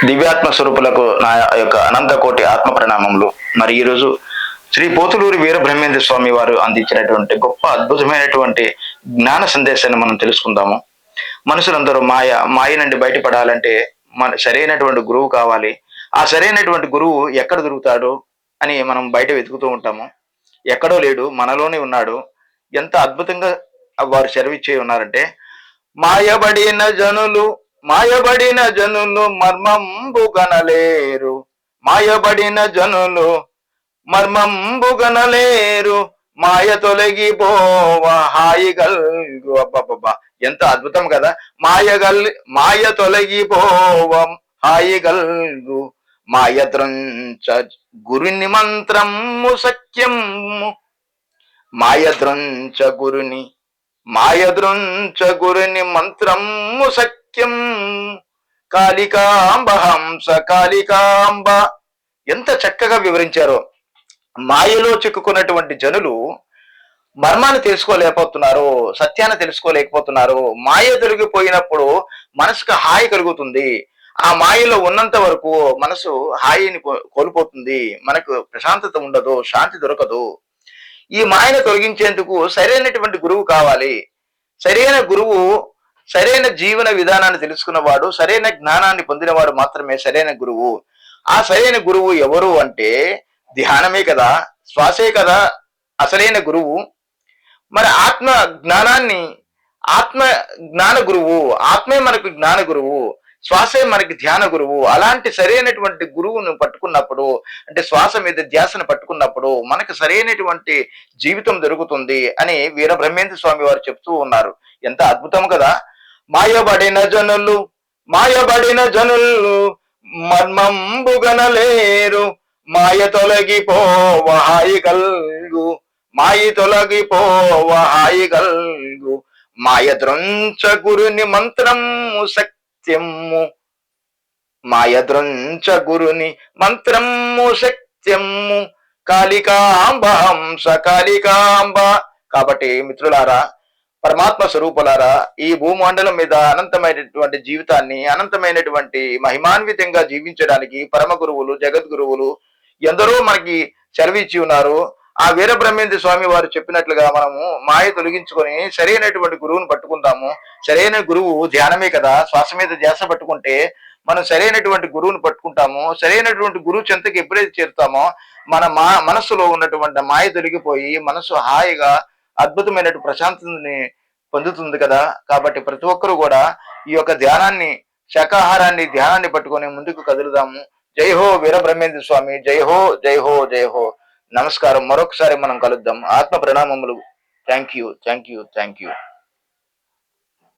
దివ్యాత్మ స్వరూపులకు నా యొక్క అనంత కోటి ఆత్మ ప్రణామములు. మరి ఈరోజు శ్రీ పోతులూరి వీర బ్రహ్మేంద్ర స్వామి వారు అందించినటువంటి గొప్ప అద్భుతమైనటువంటి జ్ఞాన సందేశాన్ని మనం తెలుసుకుందాము. మనుషులందరూ మాయ నుండి బయటపడాలంటే మన సరైనటువంటి గురువు కావాలి. ఆ సరైనటువంటి గురువు ఎక్కడ దొరుకుతాడు అని మనం బయట వెతుకుతూ ఉంటాము. ఎక్కడో లేడు, మనలోనే ఉన్నాడు. ఎంత అద్భుతంగా వారు సెలవిచ్చే ఉన్నారంటే, మాయబడిన జనులు మాయబడిన జనులు మర్మంబు గనలేరు, మాయబడిన జనులు మర్మంబు గనలేరు, మాయ తొలగిపోవ హాయి గల్గు. అబ్బబ్బబ్బా, ఎంత అద్భుతం కదా! మాయ తొలగిపోవ హాయి గల్గు, మాయ ద్రంచ గురుని మంత్రము సత్యము, మాయ ద్రంచ గురుని మంత్రము సత్యం, కాళికాంబ హంస కాళికాంబ. ఎంత చక్కగా వివరించారో. మాయలో చిక్కుకున్నటువంటి జనులు మర్మాన్ని తెలుసుకోలేకపోతున్నారు, సత్యాన్ని తెలుసుకోలేకపోతున్నారు. మాయ తొలగిపోయినప్పుడు మనసుకు హాయి కలుగుతుంది. ఆ మాయలో ఉన్నంత వరకు మనసు హాయిని కోల్పోతుంది. మనకు ప్రశాంతత ఉండదు, శాంతి దొరకదు. ఈ మాయను తొలగించేందుకు సరైనటువంటి గురువు కావాలి. సరైన గురువు సరైన జీవన విధానాన్ని తెలుసుకున్నవాడు, సరైన జ్ఞానాన్ని పొందినవాడు మాత్రమే సరైన గురువు. ఆ సరైన గురువు ఎవరు అంటే ధ్యానమే కదా, శ్వాసే కదా అసలైన గురువు. మరి ఆత్మ జ్ఞాన గురువు, ఆత్మే మనకు జ్ఞాన గురువు, శ్వాసే మనకి ధ్యాన గురువు. అలాంటి సరైనటువంటి గురువును పట్టుకున్నప్పుడు, అంటే శ్వాస మీద ధ్యాసను పట్టుకున్నప్పుడు మనకు సరైనటువంటి జీవితం దొరుకుతుంది అని వీర బ్రహ్మేంద్ర స్వామి వారు చెప్తూ ఉన్నారు. ఎంత అద్భుతం కదా! మాయబడిన జనులు మర్మంబు గనలేరు, మాయ తొలగిపోవ హాయి గల్గు, మాయ ద్రంచ గురుని మంత్రము సత్యము, మాయ ద్రంచ గురుని మంత్రము సత్యము, కాళికాంబ హంస కాళికాంబ. కాబట్టి మిత్రులారా, పరమాత్మ స్వరూపులారా, ఈ భూమండలం మీద అనంతమైనటువంటి జీవితాన్ని అనంతమైనటువంటి మహిమాన్వితంగా జీవించడానికి పరమ గురువులు, జగద్గురువులు ఎందరో మనకి సెలవిచ్చి ఉన్నారు. ఆ వీర బ్రహ్మేంద్ర స్వామి వారు చెప్పినట్లుగా మనము మాయ తొలగించుకొని సరైనటువంటి గురువును పట్టుకుంటాము. సరైన గురువు ధ్యానమే కదా. శ్వాస మీద ధ్యాస పట్టుకుంటే మనం సరైనటువంటి గురువును పట్టుకుంటాము. సరైనటువంటి గురువు చెంతకి ఎప్పుడైతే చేరుతామో మన మనస్సులో ఉన్నటువంటి మాయ తొలగిపోయి మనసు హాయిగా అద్భుతమైనటువంటి ప్రశాంతతని పొందుతుంది కదా. కాబట్టి ప్రతి ఒక్కరూ కూడా ఈ యొక్క ధ్యానాన్ని పట్టుకొని ముందుకు కదులుదాము. జై హో వీర బ్రహ్మేంద్ర స్వామి, జై హో, జై హో, జై హో. నమస్కారం. మరొకసారి మనం కలుద్దాం. ఆత్మ ప్రణామములు. Thank you.